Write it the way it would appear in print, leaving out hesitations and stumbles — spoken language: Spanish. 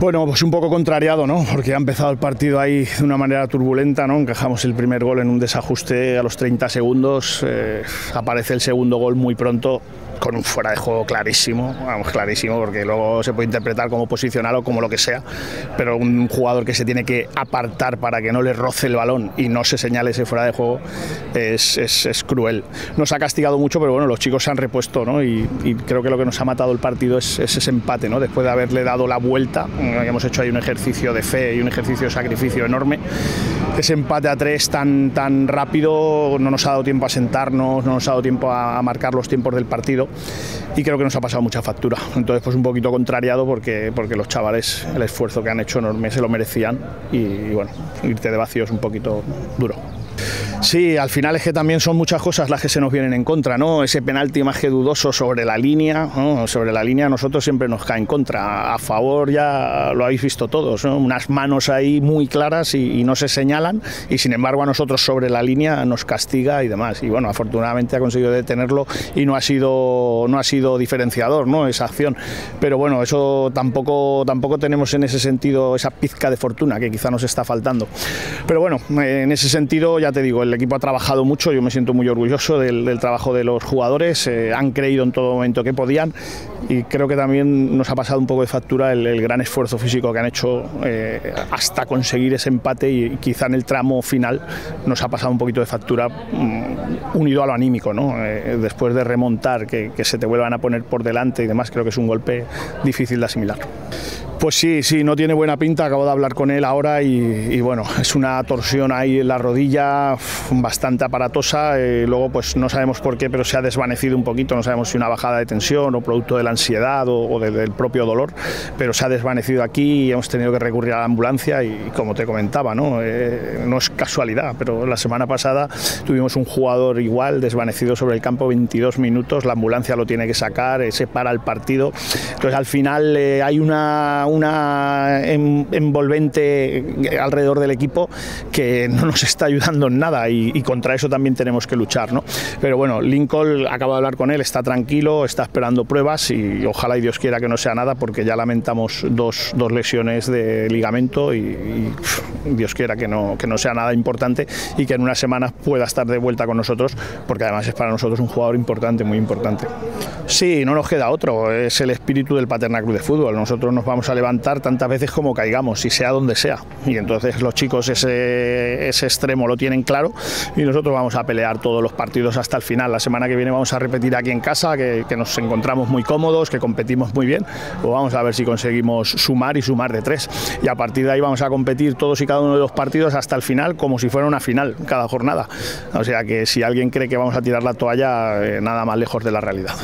Bueno, pues un poco contrariado, ¿no? Porque ha empezado el partido ahí de una manera turbulenta, ¿no? Encajamos el primer gol en un desajuste a los 30 segundos, aparece el segundo gol muy pronto, con un fuera de juego clarísimo, vamos, clarísimo, porque luego se puede interpretar como posicional o como lo que sea, pero un jugador que se tiene que apartar para que no le roce el balón y no se señale ese fuera de juego es cruel. Nos ha castigado mucho, pero bueno, los chicos se han repuesto, ¿no? Y creo que lo que nos ha matado el partido es ese empate, ¿no? Después de haberle dado la vuelta, hemos hecho ahí un ejercicio de fe y un ejercicio de sacrificio enorme. Ese empate a 3 tan rápido no nos ha dado tiempo a sentarnos, no nos ha dado tiempo a marcar los tiempos del partido y creo que nos ha pasado mucha factura. Entonces pues un poquito contrariado porque los chavales, el esfuerzo que han hecho enorme, se lo merecían y bueno, irte de vacío es un poquito duro. Sí, al final es que también son muchas cosas las que se nos vienen en contra, ¿no? Ese penalti más que dudoso sobre la línea, ¿no? Sobre la línea a nosotros siempre nos cae en contra. A favor ya lo habéis visto todos, ¿no? Unas manos ahí muy claras y no se señalan y sin embargo a nosotros sobre la línea nos castiga y demás. Y bueno, afortunadamente ha conseguido detenerlo y no ha sido diferenciador, ¿no? Esa acción. Pero bueno, eso tampoco tenemos en ese sentido esa pizca de fortuna que quizá nos está faltando. Pero bueno, en ese sentido ya te digo, el equipo ha trabajado mucho, yo me siento muy orgulloso del trabajo de los jugadores, han creído en todo momento que podían y creo que también nos ha pasado un poco de factura el gran esfuerzo físico que han hecho hasta conseguir ese empate y quizá en el tramo final nos ha pasado un poquito de factura unido a lo anímico, ¿no? Después de remontar, que se te vuelvan a poner por delante y demás, creo que es un golpe difícil de asimilar. Pues sí, no tiene buena pinta, acabo de hablar con él ahora y bueno, es una torsión ahí en la rodilla bastante aparatosa, luego pues no sabemos por qué, pero se ha desvanecido un poquito, no sabemos si una bajada de tensión o producto de la ansiedad o del propio dolor, pero se ha desvanecido aquí y hemos tenido que recurrir a la ambulancia y como te comentaba, no es casualidad, pero la semana pasada tuvimos un jugador igual desvanecido sobre el campo 22 minutos, la ambulancia lo tiene que sacar, se para el partido, entonces al final hay una envolvente alrededor del equipo que no nos está ayudando en nada y contra eso también tenemos que luchar, ¿no? Pero bueno, Lincoln, acabo de hablar con él, está tranquilo, está esperando pruebas y ojalá y Dios quiera que no sea nada porque ya lamentamos dos lesiones de ligamento y Dios quiera que no sea nada importante y que en unas semanas pueda estar de vuelta con nosotros porque además es para nosotros un jugador importante, muy importante. Sí, no nos queda otro, es el espíritu del Paterna Club de Fútbol, nosotros nos vamos a levantar tantas veces como caigamos y sea donde sea y entonces los chicos ese extremo lo tienen claro y nosotros vamos a pelear todos los partidos hasta el final. La semana que viene vamos a repetir aquí en casa que nos encontramos muy cómodos, que competimos muy bien, pues vamos a ver si conseguimos sumar y sumar de 3 y a partir de ahí vamos a competir todos y cada uno de los partidos hasta el final como si fuera una final cada jornada, o sea que si alguien cree que vamos a tirar la toalla, nada más lejos de la realidad.